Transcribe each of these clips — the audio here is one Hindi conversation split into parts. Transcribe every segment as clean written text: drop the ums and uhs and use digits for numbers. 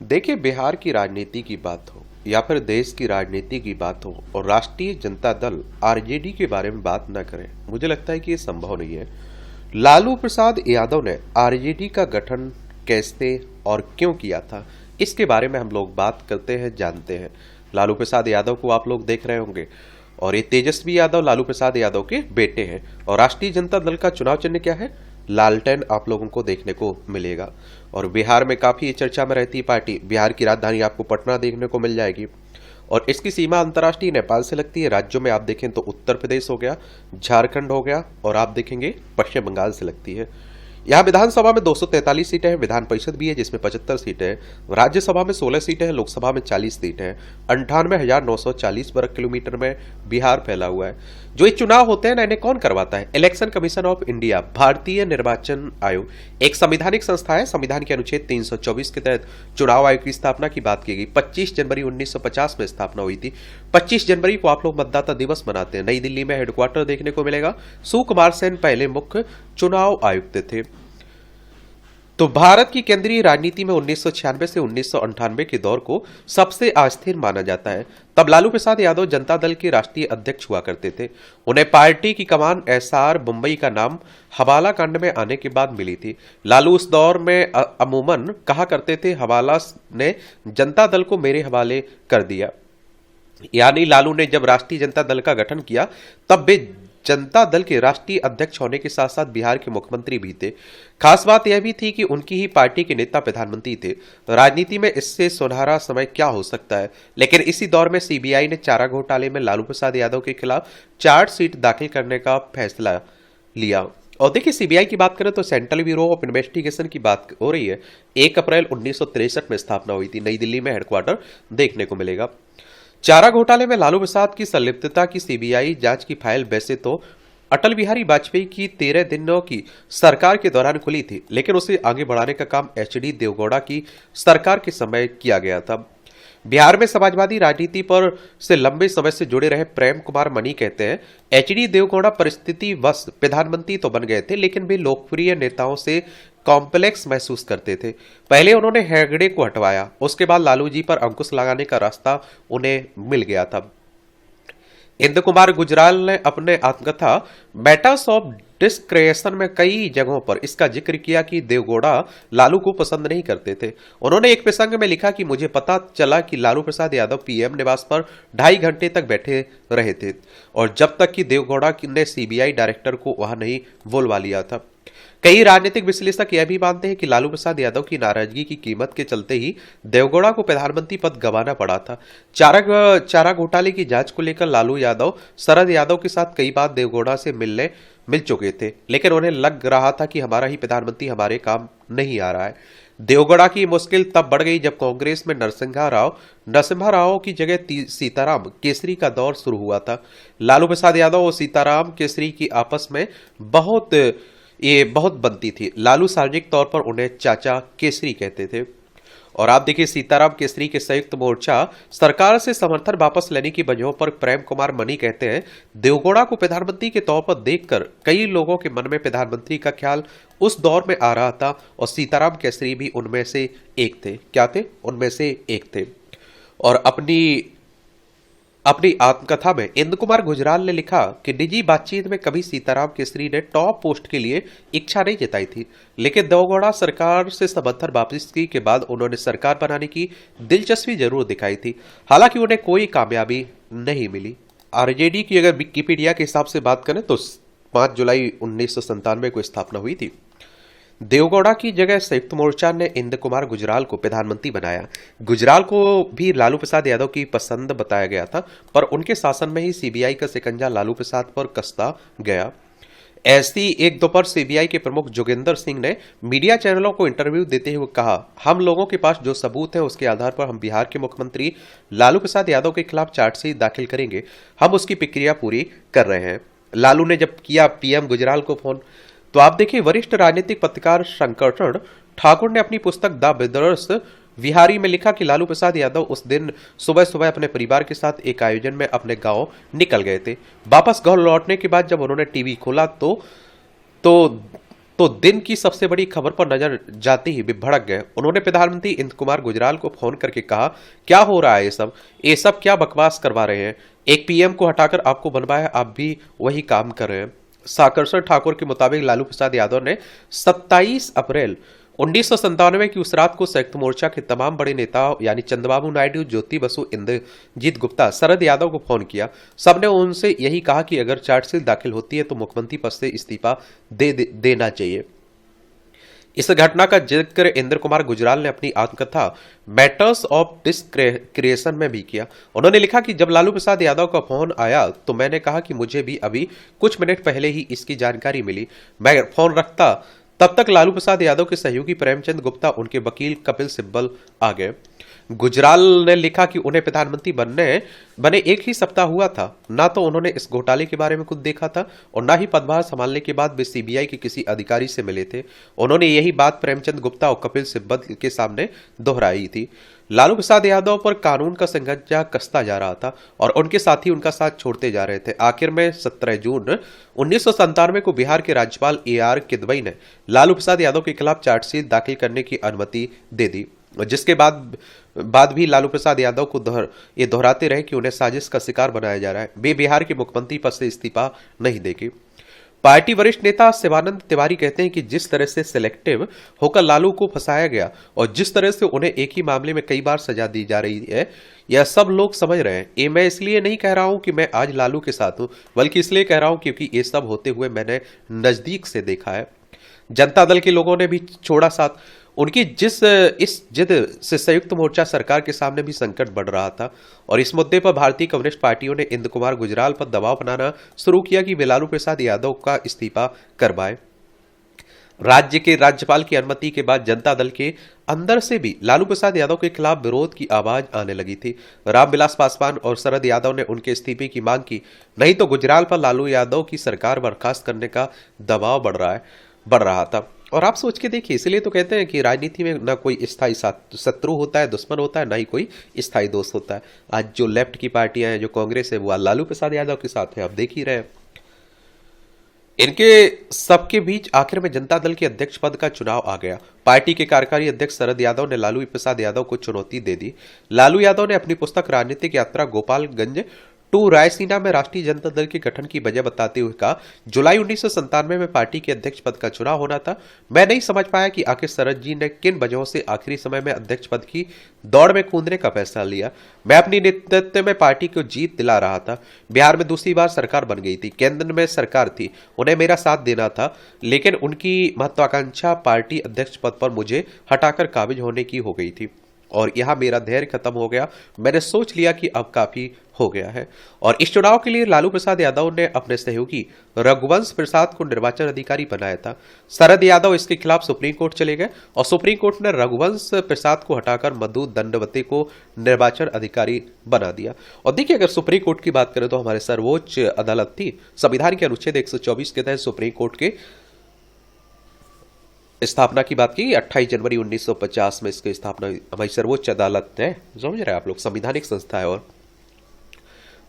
देखिए, बिहार की राजनीति की बात हो या फिर देश की राजनीति की बात हो और राष्ट्रीय जनता दल आरजेडी के बारे में बात ना करें, मुझे लगता है कि ये संभव नहीं है। लालू प्रसाद यादव ने आरजेडी का गठन कैसे और क्यों किया था, इसके बारे में हम लोग बात करते हैं, जानते हैं। लालू प्रसाद यादव को आप लोग देख रहे होंगे और ये तेजस्वी यादव लालू प्रसाद यादव के बेटे हैं। और राष्ट्रीय जनता दल का चुनाव चिन्ह क्या है? लालटेन आप लोगों को देखने को मिलेगा। और बिहार में काफी चर्चा में रहती पार्टी, बिहार की राजधानी आपको पटना देखने को मिल जाएगी और इसकी सीमा अंतर्राष्ट्रीय नेपाल से लगती है। राज्यों में आप देखें तो उत्तर प्रदेश हो गया, झारखंड हो गया और आप देखेंगे पश्चिम बंगाल से लगती है। यहाँ विधानसभा में 243 सीटें हैं, विधान परिषद भी है जिसमें 75 सीटें हैं, राज्यसभा में 16 सीटें हैं, लोकसभा में 40 सीटें हैं। 98,940 वर्ग किलोमीटर में बिहार फैला हुआ है। जो ये चुनाव होते हैं ना, इन्हें कौन करवाता है? इलेक्शन कमीशन ऑफ इंडिया, भारतीय निर्वाचन आयोग, एक संवैधानिक संस्था है। संविधान के अनुच्छेद 324 के तहत चुनाव आयोग की स्थापना की बात की गई। 25 जनवरी 1950 में स्थापना हुई थी। 25 जनवरी को आप लोग मतदाता दिवस मनाते हैं। नई दिल्ली में हेडक्वार्टर देखने को मिलेगा। सुकुमार सेन पहले मुख्य चुनाव आयुक्त थे। तो भारत की केंद्रीय राजनीति में 1996 से 1998 के दौर को सबसे अस्थिर माना जाता है। तब लालू प्रसाद यादव जनता दल के राष्ट्रीय अध्यक्ष हुआ करते थे। उन्हें पार्टी की कमान एसआर मुंबई का नाम हवाला कांड में आने के बाद मिली थी। लालू उस दौर में अमूमन कहा करते थे, हवाला ने जनता दल को मेरे हवाले कर दिया। यानी लालू ने जब राष्ट्रीय जनता दल का गठन किया तब वे जनता दल के राष्ट्रीय अध्यक्ष होने के साथ साथ बिहार के मुख्यमंत्री भी थे। खास बात यह भी थी कि उनकी ही पार्टी के नेता प्रधानमंत्री थे। तो राजनीति में इससे सुनहरा समय क्या हो सकता है। लेकिन इसी दौर में सीबीआई ने चारा घोटाले में लालू प्रसाद यादव के खिलाफ चार्जशीट दाखिल करने का फैसला लिया। और देखिए, सीबीआई की बात करें तो सेंट्रल ब्यूरो ऑफ इन्वेस्टिगेशन की बात हो रही है। 1 अप्रैल 1963 में स्थापना हुई थी। नई दिल्ली में हेडक्वार्टर देखने को मिलेगा। चारा घोटाले में लालू प्रसाद की संलिप्तता की सीबीआई जांच की फाइल वैसे तो अटल बिहारी वाजपेयी की 13 दिनों की सरकार के दौरान खुली थी, लेकिन उसे आगे बढ़ाने का काम एचडी देवगौड़ा की सरकार के समय किया गया था। बिहार में समाजवादी राजनीति पर से लंबे समय से जुड़े रहे प्रेम कुमार मनी कहते हैं, एचडी देवगौड़ा परिस्थिति वश प्रधानमंत्री तो बन गए थे, लेकिन वे लोकप्रिय नेताओं से कॉम्प्लेक्स महसूस करते थे। पहले उन्होंने हेगड़े को हटवाया, उसके बाद लालू जी पर अंकुश लगाने का रास्ता उन्हें मिल गया था। इंद्र कुमार गुजराल ने अपने आत्मकथा मैटर्स ऑफ डिस्क्रिएशन में कई जगहों पर इसका जिक्र किया कि देवगौड़ा लालू को पसंद नहीं करते थे। उन्होंने एक प्रसंग में लिखा कि मुझे पता चला कि लालू प्रसाद यादव पीएम निवास पर 2.5 घंटे तक बैठे रहे थे और जब तक कि देवगौड़ा ने सीबीआई डायरेक्टर को वहां नहीं बुलवा लिया था। कई राजनीतिक विश्लेषक यह भी मानते हैं कि लालू प्रसाद यादव की नाराजगी की कीमत के चलते ही देवगौड़ा को प्रधानमंत्री पद गंवाना पड़ा था। चारा घोटाले की जांच को लेकर लालू यादव शरद यादव के साथ कई बार देवगौड़ा से मिल चुके थे, लेकिन उन्हें लग रहा था कि हमारा ही प्रधानमंत्री हमारे काम नहीं आ रहा है। देवगौड़ा की मुश्किल तब बढ़ गई जब कांग्रेस में नरसिम्हा राव की जगह सीताराम केसरी का दौर शुरू हुआ था। लालू प्रसाद यादव और सीताराम केसरी की आपस में बहुत बनती थी। लालू सार्वजनिक तौर पर उन्हें चाचा केसरी कहते थे। और आप देखिए, सीताराम केसरी के संयुक्त मोर्चा सरकार से समर्थन वापस लेने की वजहों पर प्रेम कुमार मनी कहते हैं, देवगौड़ा को प्रधानमंत्री के तौर पर देखकर कई लोगों के मन में प्रधानमंत्री का ख्याल उस दौर में आ रहा था और सीताराम केसरी भी उनमें से एक थे। क्या थे? उनमें से एक थे। और अपनी आत्मकथा में इंद्र कुमार गुजराल ने लिखा कि निजी बातचीत में कभी सीताराम केसरी ने टॉप पोस्ट के लिए इच्छा नहीं जताई थी, लेकिन देवगौड़ा सरकार से समर्थन वापसी के बाद उन्होंने सरकार बनाने की दिलचस्पी जरूर दिखाई थी। हालांकि उन्हें कोई कामयाबी नहीं मिली। आरजेडी की अगर विकिपीडिया के हिसाब से बात करें तो 5 जुलाई 1997 को स्थापना हुई थी। देवगौड़ा की जगह संयुक्त मोर्चा ने इंद्र कुमार गुजराल को प्रधानमंत्री बनाया। गुजराल को भी लालू प्रसाद यादव की पसंद बताया गया था, पर उनके शासन में ही सीबीआई का शिकंजा लालू प्रसाद पर कसता गया। ऐसी एक दोपहर सीबीआई के प्रमुख जोगेंद्र सिंह ने मीडिया चैनलों को इंटरव्यू देते हुए कहा, हम लोगों के पास जो सबूत है उसके आधार पर हम बिहार के मुख्यमंत्री लालू प्रसाद यादव के खिलाफ चार्जशीट दाखिल करेंगे। हम उसकी प्रक्रिया पूरी कर रहे हैं। लालू ने जब किया पीएम गुजराल को फोन, तो आप देखिए, वरिष्ठ राजनीतिक पत्रकार शंकरचरण ठाकुर ने अपनी पुस्तक द ब्रदर्स विहारी में लिखा कि लालू प्रसाद यादव उस दिन सुबह सुबह अपने परिवार के साथ एक आयोजन में अपने गांव निकल गए थे। वापस गांव लौटने के बाद जब उन्होंने टीवी खोला तो तो दिन की सबसे बड़ी खबर पर नजर जाते ही वे भड़क गए। उन्होंने प्रधानमंत्री इंद्र कुमार गुजराल को फोन करके कहा, क्या हो रहा है ये सब क्या बकवास करवा रहे हैं? एक पीएम को हटाकर आपको बनवाया, आप भी वही काम कर रहे हैं। साकरसर ठाकुर के मुताबिक लालू प्रसाद यादव ने 27 अप्रैल 1997 की उस रात को संयुक्त मोर्चा के तमाम बड़े नेताओं यानी चंद्रबाबू नायडू, ज्योति बसु, इंद्रजीत गुप्ता, शरद यादव को फोन किया। सबने उनसे यही कहा कि अगर चार्जशीट दाखिल होती है तो मुख्यमंत्री पद से इस्तीफा देना चाहिए। इस घटना का जिक्र इंद्र कुमार गुजराल ने अपनी आत्मकथा मैटर्स ऑफ डिस्क्रिएशन में भी किया। उन्होंने लिखा कि जब लालू प्रसाद यादव का फोन आया तो मैंने कहा कि मुझे भी अभी कुछ मिनट पहले ही इसकी जानकारी मिली। मैं फोन रखता तब तक लालू प्रसाद यादव के सहयोगी प्रेमचंद गुप्ता, उनके वकील कपिल सिब्बल आ गए। गुजराल ने लिखा कि उन्हें प्रधानमंत्री बने एक ही सप्ताह हुआ था। ना तो उन्होंने इस घोटाले के बारे में कुछ देखा था और ना ही पदभार संभालने के बाद वे सीबीआई के किसी अधिकारी से मिले थे। उन्होंने यही बात प्रेमचंद गुप्ता और कपिल सिब्बल के सामने दोहराई थी। लालू प्रसाद यादव पर कानून का संकट कसता जा रहा था और उनके साथी उनका साथ छोड़ते जा रहे थे। आखिर में 17 जून 1997 को बिहार के राज्यपाल AR किदवई ने लालू प्रसाद यादव के खिलाफ चार्जशीट दाखिल करने की अनुमति दे दी, जिसके बाद भी लालू प्रसाद यादव को ये दोहराते रहे कि उन्हें साजिश का शिकार बनाया जा रहा है। वे बिहार के मुख्यमंत्री पद से इस्तीफा नहीं देंगे। पार्टी वरिष्ठ नेता शिवानंद तिवारी कहते हैं कि जिस तरह से सिलेक्टिव होकर लालू को फंसाया गया और जिस तरह से उन्हें एक ही मामले में कई बार सजा दी जा रही है, यह सब लोग समझ रहे हैं। ये मैं इसलिए नहीं कह रहा हूं कि मैं आज लालू के साथ हूं, बल्कि इसलिए कह रहा हूं क्योंकि ये सब होते हुए मैंने नजदीक से देखा है। जनता दल के लोगों ने भी छोड़ा साथ। उनकी इस जिद से संयुक्त मोर्चा सरकार के सामने भी संकट बढ़ रहा था और इस मुद्दे पर भारतीय कम्युनिस्ट पार्टियों ने इंद्र कुमार गुजराल पर दबाव बनाना शुरू किया कि वे लालू प्रसाद यादव का इस्तीफा करवाए। राज्य के राज्यपाल की अनुमति के बाद जनता दल के अंदर से भी लालू प्रसाद यादव के खिलाफ विरोध की आवाज आने लगी थी। रामविलास पासवान और शरद यादव ने उनके इस्तीफे की मांग की, नहीं तो गुजराल पर लालू यादव की सरकार बर्खास्त करने का दबाव बढ़ रहा था। और आप सोच के देखिए, इसलिए तो कहते हैं कि राजनीति में ना कोई स्थायी शत्रु होता है, दुश्मन होता है, ना ही कोई स्थायी दोस्त होता है। आज जो लेफ्ट की पार्टियां हैं, जो कांग्रेस है, वो लालू प्रसाद यादव के साथ है, आप देख ही रहे हैं। इनके सबके बीच आखिर में जनता दल के अध्यक्ष पद का चुनाव आ गया। पार्टी के कार्यकारी अध्यक्ष शरद यादव ने लालू प्रसाद यादव को चुनौती दे दी। लालू यादव ने अपनी पुस्तक राजनीतिक यात्रा गोपालगंज टू रायसीना में राष्ट्रीय जनता दल के गठन की वजह बताते हुए कहा, जुलाई 1997 में पार्टी के अध्यक्ष पद का चुनाव होना था। मैं नहीं समझ पाया कि आखिर शरद जी ने किन वजहों से आखिरी समय में अध्यक्ष पद की दौड़ में कूदने का फैसला लिया। मैं अपनी नेतृत्व में पार्टी को जीत दिला रहा था। बिहार में दूसरी बार सरकार बन गई थी, केंद्र में सरकार थी, उन्हें मेरा साथ देना था, लेकिन उनकी महत्वाकांक्षा पार्टी अध्यक्ष पद पर मुझे हटाकर काबिज होने की हो गई थी और यहां मेरा धैर्य खत्म हो गया। मैंने सोच लिया कि अब काफी हो गया है और इस चुनाव के लिए लालू प्रसाद यादव ने अपने सहयोगी रघुवंश प्रसाद को निर्वाचन अधिकारी बनाया था। शरद यादव इसके खिलाफ सुप्रीम कोर्ट चले गए और सुप्रीम कोर्ट ने रघुवंश प्रसाद को हटाकर मधु दंडवते को निर्वाचन अधिकारी बना दिया। और देखिए, अगर सुप्रीम कोर्ट की बात करें तो हमारे सर्वोच्च अदालत थी, संविधान के अनुच्छेद 124 के तहत सुप्रीम कोर्ट के स्थापना की बात की। 28 जनवरी 1950 में इसकी स्थापना हमारी सर्वोच्च अदालत है। समझ रहे हैं आप लोग, संवैधानिक संस्था है।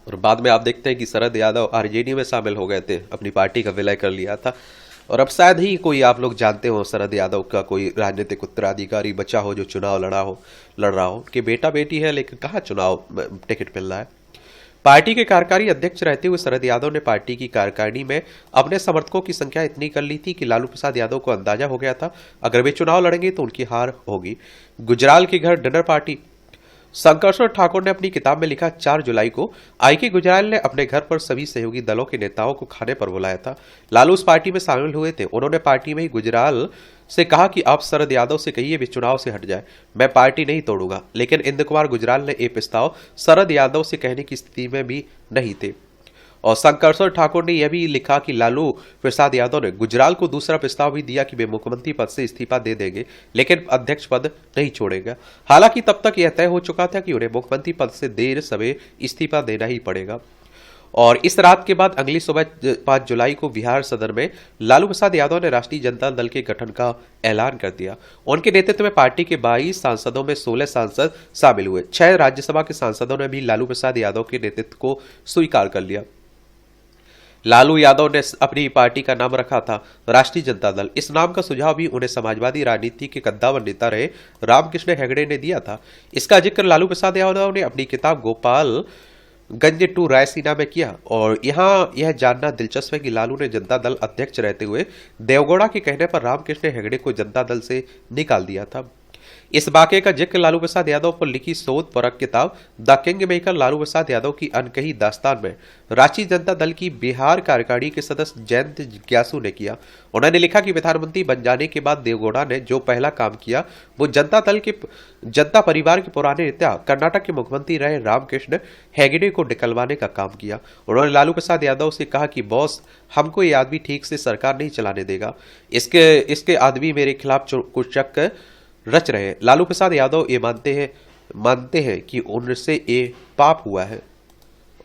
और बाद में आप देखते हैं कि शरद यादव आरजेडी में शामिल हो गए थे, अपनी पार्टी का विलय कर लिया था। और अब शायद ही कोई आप लोग जानते हो शरद यादव का कोई राजनीतिक उत्तराधिकारी बचा हो जो चुनाव लड़ रहा हो। कि बेटा बेटी है लेकिन कहाँ चुनाव टिकट मिल रहा है। पार्टी के कार्यकारी अध्यक्ष रहते हुए शरद यादव ने पार्टी की कार्यकारिणी में अपने समर्थकों की संख्या इतनी कर ली थी कि लालू प्रसाद यादव को अंदाजा हो गया था अगर वे चुनाव लड़ेंगे तो उनकी हार होगी। गुजराल के घर डिनर पार्टी। शंकरसर ठाकुर ने अपनी किताब में लिखा, 4 जुलाई को आईके गुजराल ने अपने घर पर सभी सहयोगी दलों के नेताओं को खाने पर बुलाया था। लालू उस पार्टी में शामिल हुए थे। उन्होंने पार्टी में ही गुजराल से कहा कि आप शरद यादव से कहिए वे चुनाव से हट जाए, मैं पार्टी नहीं तोड़ूंगा। लेकिन इंद्र कुमार गुजराल ने यह प्रस्ताव शरद यादव से कहने की स्थिति में भी नहीं थे। और शंकरसर ठाकुर ने यह भी लिखा कि लालू प्रसाद यादव ने गुजराल को दूसरा प्रस्ताव भी दिया कि वे मुख्यमंत्री पद से इस्तीफा दे देंगे लेकिन अध्यक्ष पद नहीं छोड़ेगा। हालांकि तब तक यह तय हो चुका था कि उन्हें मुख्यमंत्री पद से देर सवेर इस्तीफा देना ही पड़ेगा। और इस रात के बाद अगली सुबह 5 जुलाई को बिहार सदन में लालू प्रसाद यादव ने राष्ट्रीय जनता दल के गठन का ऐलान कर दिया। उनके नेतृत्व में पार्टी के 22 सांसदों में 16 सांसद शामिल हुए। 6 राज्यसभा के सांसदों ने भी लालू प्रसाद यादव के नेतृत्व को स्वीकार कर लिया। लालू यादव ने अपनी पार्टी का नाम रखा था राष्ट्रीय जनता दल। इस नाम का सुझाव भी उन्हें समाजवादी राजनीति के कद्दावर नेता रहे रामकृष्ण हेगड़े ने दिया था। इसका जिक्र लालू प्रसाद यादव ने अपनी किताब गोपाल गंज टू रायसीना में किया। और यहाँ यह जानना दिलचस्प है कि लालू ने जनता दल अध्यक्ष रहते हुए देवगौड़ा के कहने पर रामकृष्ण हेगड़े को जनता दल से निकाल दिया था। इस वाकये का जिक्र लालू प्रसाद यादव पर लिखी शोध परक किताब the king maker Lalu Prasad Yadav की अनकही दास्तान में राष्ट्रीय जनता दल की बिहार कार्यकारिणी के सदस्य जयंत जिज्ञासु ने किया। उन्होंने लिखा कि प्रधानमंत्री बन जाने के बाद देवगौड़ा ने जो पहला काम किया वो जनता परिवार के पुराने नेता कर्नाटक के मुख्यमंत्री रहे रामकृष्ण हेगड़े को निकलवाने का काम किया। उन्होंने लालू प्रसाद यादव से कहा कि बॉस, हमको ये आदमी ठीक से सरकार नहीं चलाने देगा। इसके आदमी मेरे खिलाफ कुचक रच रहे। लालू प्रसाद यादव ये मानते हैं कि उनसे ये पाप हुआ है।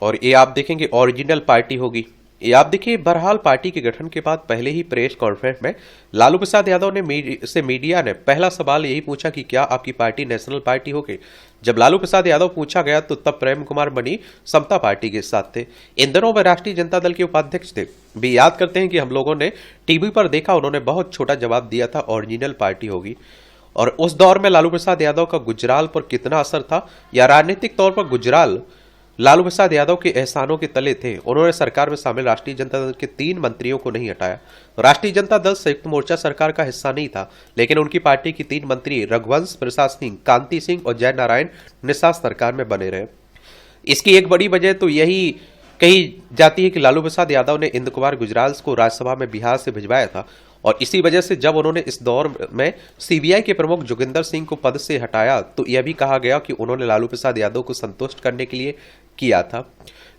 और ये आप देखेंगे ओरिजिनल पार्टी होगी। ये आप देखिए, बहरहाल पार्टी के गठन के बाद पहले ही प्रेस कॉन्फ्रेंस में लालू प्रसाद यादव ने मीडिया ने पहला सवाल यही पूछा कि क्या आपकी पार्टी नेशनल पार्टी होगी। जब लालू प्रसाद यादव पूछा गया तो तब प्रेम कुमार मनी समता पार्टी के साथ थे। इन दिनों वे राष्ट्रीय जनता दल के उपाध्यक्ष थे। भी याद करते हैं कि हम लोगों ने टीवी पर देखा, उन्होंने बहुत छोटा जवाब दिया था, ओरिजिनल पार्टी होगी। और उस दौर में लालू प्रसाद यादव का गुजराल पर कितना असर था, या राजनीतिक तौर पर गुजराल लालू प्रसाद यादव के एहसानों के तले थे। उन्होंने सरकार में शामिल राष्ट्रीय जनता दल के 3 मंत्रियों को नहीं हटाया। राष्ट्रीय जनता दल संयुक्त मोर्चा सरकार का हिस्सा नहीं था, लेकिन उनकी पार्टी की 3 मंत्री रघुवंश प्रसाद सिंह, कांति सिंह और जय नारायण निषाद सरकार में बने रहे। इसकी एक बड़ी वजह तो यही कही जाती है कि लालू प्रसाद यादव ने इंद्र कुमार गुजराल को राज्यसभा में बिहार से भिजवाया था। और इसी वजह से जब उन्होंने इस दौर में सीबीआई के प्रमुख जोगिंदर सिंह को पद से हटाया तो यह भी कहा गया कि उन्होंने लालू प्रसाद यादव को संतुष्ट करने के लिए किया था।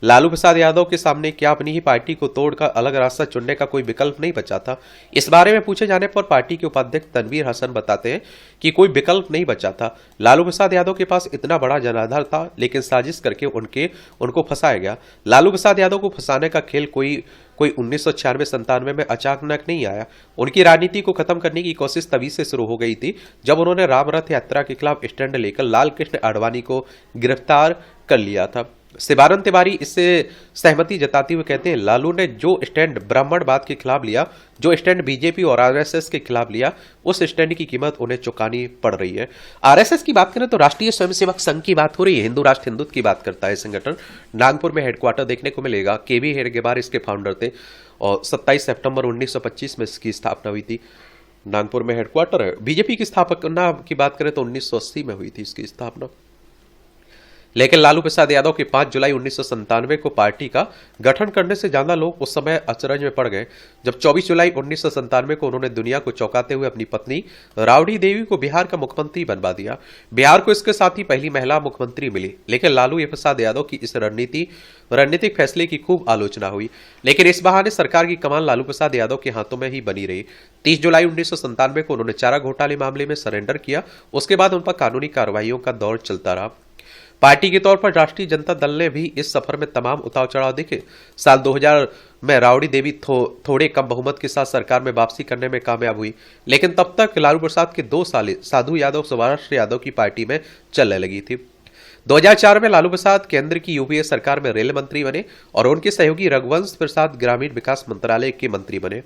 लालू प्रसाद यादव के सामने क्या अपनी ही पार्टी को तोड़कर अलग रास्ता चुनने का कोई विकल्प नहीं बचा था। इस बारे में पूछे जाने पर पार्टी के उपाध्यक्ष तनवीर हसन बताते हैं कि कोई विकल्प नहीं बचा था। लालू प्रसाद यादव के पास इतना बड़ा जनाधार था, लेकिन साजिश करके उनको फंसाया गया। लालू प्रसाद यादव को फंसाने का खेल कोई 1996-97 में अचानक नहीं आया। उनकी राजनीति को खत्म करने की कोशिश तभी से शुरू हो गई थी जब उन्होंने राम रथ यात्रा के खिलाफ स्टैंड लेकर लाल कृष्ण आडवाणी को गिरफ्तार कर लिया था। शिवानंद तिवारी इससे सहमति जताते हुए कहते हैं, लालू ने जो स्टैंड ब्राह्मणवाद के खिलाफ लिया, जो स्टैंड बीजेपी और आरएसएस के खिलाफ लिया, उस स्टैंड की कीमत उन्हें चुकानी पड़ रही है। आरएसएस की बात करें तो राष्ट्रीय स्वयंसेवक संघ की बात हो रही है। हिंदू राष्ट्र हिंदुत्व की बात करता है संगठन। नागपुर में हेडक्वार्टर देखने को मिलेगा। केवी हेडगेवार इसके फाउंडर थे और 27 सितंबर 1925 में इसकी स्थापना हुई थी। नागपुर में हेडक्वार्टर है। बीजेपी की स्थापना की बात करें तो 1980 में हुई थी इसकी स्थापना। लेकिन लालू प्रसाद यादव के 5 जुलाई 1997 को पार्टी का गठन करने से ज्यादा लोग उस समय अचरज में पड़ गए जब 24 जुलाई 1997 को उन्होंने दुनिया को चौंकाते हुए अपनी पत्नी राबड़ी देवी को बिहार का मुख्यमंत्री बनवा दिया। बिहार को इसके साथ ही पहली महिला मुख्यमंत्री मिली। लेकिन लालू प्रसाद यादव की इस रणनीतिक फैसले की खूब आलोचना हुई, लेकिन इस बहाने सरकार की कमान लालू प्रसाद यादव के हाथों में ही बनी रही। 30 जुलाई 1997 को उन्होंने चारा घोटाले मामले में सरेंडर किया। उसके बाद उन पर कानूनी कार्रवाइयों का दौर चलता रहा। पार्टी के तौर पर राष्ट्रीय जनता दल ने भी इस सफर में तमाम उतार चढ़ाव दिखे। साल 2000 में राबड़ी देवी थोड़े कम बहुमत के साथ सरकार में वापसी करने में कामयाब हुई, लेकिन तब तक लालू प्रसाद के 2 साले साधु यादव सुभाष यादव की पार्टी में चलने लगी थी। 2004 में लालू प्रसाद केंद्र की यूपीए सरकार में रेल मंत्री बने और उनके सहयोगी रघुवंश प्रसाद ग्रामीण विकास मंत्रालय के मंत्री बने।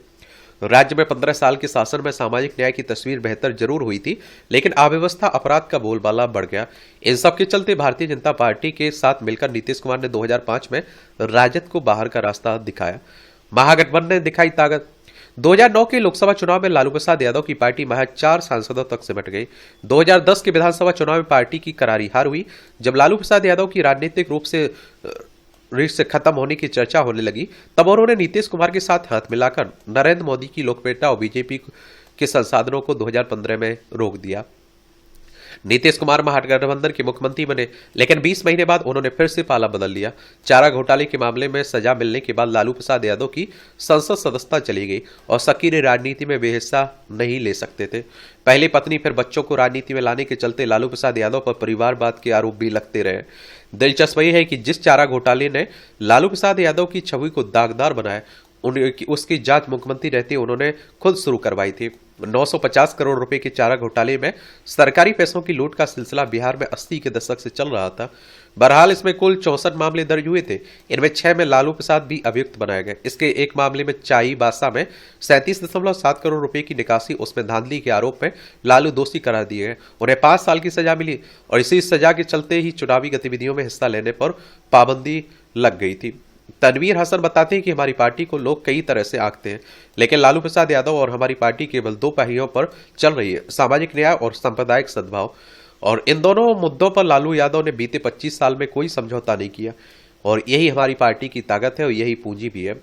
राज्य में 15 साल के शासन में सामाजिक न्याय की तस्वीर बेहतर जरूर हुई थी, लेकिन अव्यवस्था अपराध का बोलबाला बढ़ गया। इन सब के चलते भारतीय जनता पार्टी के साथ मिलकर नीतीश कुमार ने 2005 में राजद को बाहर का रास्ता दिखाया। महागठबंधन ने दिखाई ताकत। 2009 के लोकसभा चुनाव में लालू प्रसाद यादव की पार्टी महज 4 सांसदों तक सिमट गई। 2010 के विधानसभा चुनाव में पार्टी की करारी हार हुई। जब लालू प्रसाद यादव की राजनीतिक रूप से खत्म होने की चर्चा होने लगी, तब उन्होंने नीतीश कुमार के साथ हाथ मिलाकर नरेंद्र मोदी की लोकप्रियता और बीजेपी के संसाधनों को 2015 में रोक दिया। नीतीश कुमार महागठबंधन के मुख्यमंत्री बने, लेकिन 20 महीने बाद उन्होंने फिर से पाला बदल लिया। चारा घोटाले के मामले में सजा मिलने के बाद लालू प्रसाद यादव की संसद सदस्यता चली गई और सक्रिय राजनीति में वे हिस्सा नहीं ले सकते थे। पहले पत्नी फिर बच्चों को राजनीति में लाने के चलते लालू प्रसाद यादव पर परिवारवाद के आरोप भी लगते रहे। दिलचस्प यह है कि जिस चारा घोटाले ने लालू प्रसाद यादव की छवि को दागदार बनाया, उसकी जांच मुख्यमंत्री रहते उन्होंने खुद शुरू करवाई थी। 950 करोड़ रुपए के चारा घोटाले में सरकारी पैसों की लूट का सिलसिला बिहार में 80 के दशक से चल रहा था। बहरहाल इसमें कुल 64 मामले दर्ज हुए थे। इनमें 6 में लालू प्रसाद भी अभियुक्त बनाए गए। इसके एक मामले में चाई बासा में 37.7 करोड़ रुपए की निकासी उसमें धांधली के आरोप में लालू दोषी करार दिए गए। उन्हें 5 साल की सजा मिली और इसी सजा के चलते ही चुनावी गतिविधियों में हिस्सा लेने पर पाबंदी लग गई थी। तनवीर हसन बताते हैं कि हमारी पार्टी को लोग कई तरह से आंकते हैं, लेकिन लालू प्रसाद यादव और हमारी पार्टी केवल 2 पहियों पर चल रही है, सामाजिक न्याय और सांप्रदायिक सद्भाव। और इन दोनों मुद्दों पर लालू यादव ने बीते 25 साल में कोई समझौता नहीं किया और यही हमारी पार्टी की ताकत है और यही पूंजी भी है।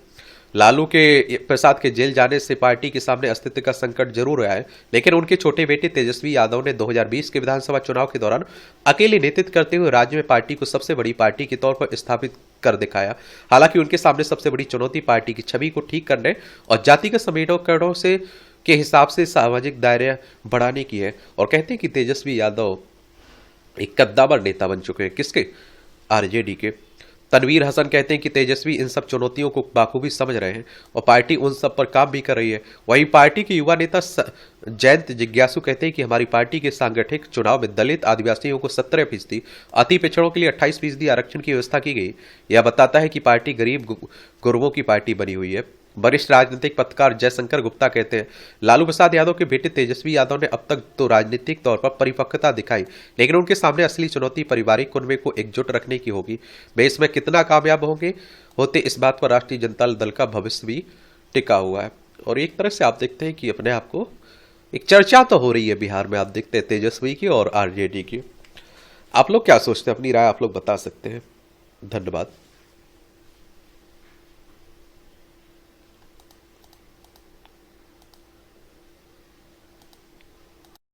लालू के प्रसाद के जेल जाने से पार्टी के सामने अस्तित्व का संकट जरूर आया है, लेकिन उनके छोटे बेटे तेजस्वी यादव ने 2020 के विधानसभा चुनाव के दौरान अकेले नेतृत्व करते हुए राज्य में पार्टी को सबसे बड़ी पार्टी के तौर पर स्थापित कर दिखाया। हालांकि उनके सामने सबसे बड़ी चुनौती पार्टी की छवि को ठीक करने और जातिगत समीकरणों से के हिसाब से सामाजिक दायरे बढ़ाने की है। और कहते हैं कि तेजस्वी यादव एक कद्दावर नेता बन चुके हैं। किसके? आरजेडी के। तनवीर हसन कहते हैं कि तेजस्वी इन सब चुनौतियों को बाखूबी समझ रहे हैं और पार्टी उन सब पर काम भी कर रही है। वहीं पार्टी के युवा नेता जयंत जिज्ञासु कहते हैं कि हमारी पार्टी के सांगठनिक चुनाव में दलित आदिवासियों को 17%, अति पिछड़ों के लिए 28% आरक्षण की व्यवस्था की गई। यह बताता है कि पार्टी गरीब गुरबों की पार्टी बनी हुई है। वरिष्ठ राजनीतिक पत्रकार जयशंकर गुप्ता कहते हैं, लालू प्रसाद यादव के बेटे तेजस्वी यादव ने अब तक तो राजनीतिक तौर पर परिपक्वता दिखाई, लेकिन उनके सामने असली चुनौती पारिवारिक कुनबे को एकजुट रखने की होगी। वे इसमें कितना कामयाब होते इस बात पर राष्ट्रीय जनता दल का भविष्य भी टिका हुआ है। और एक तरह से आप देखते हैं कि अपने आप को एक चर्चा तो हो रही है बिहार में, आप देखते हैं तेजस्वी की और आरजेडी की। आप लोग क्या सोचते हैं? अपनी राय आप लोग बता सकते हैं। धन्यवाद।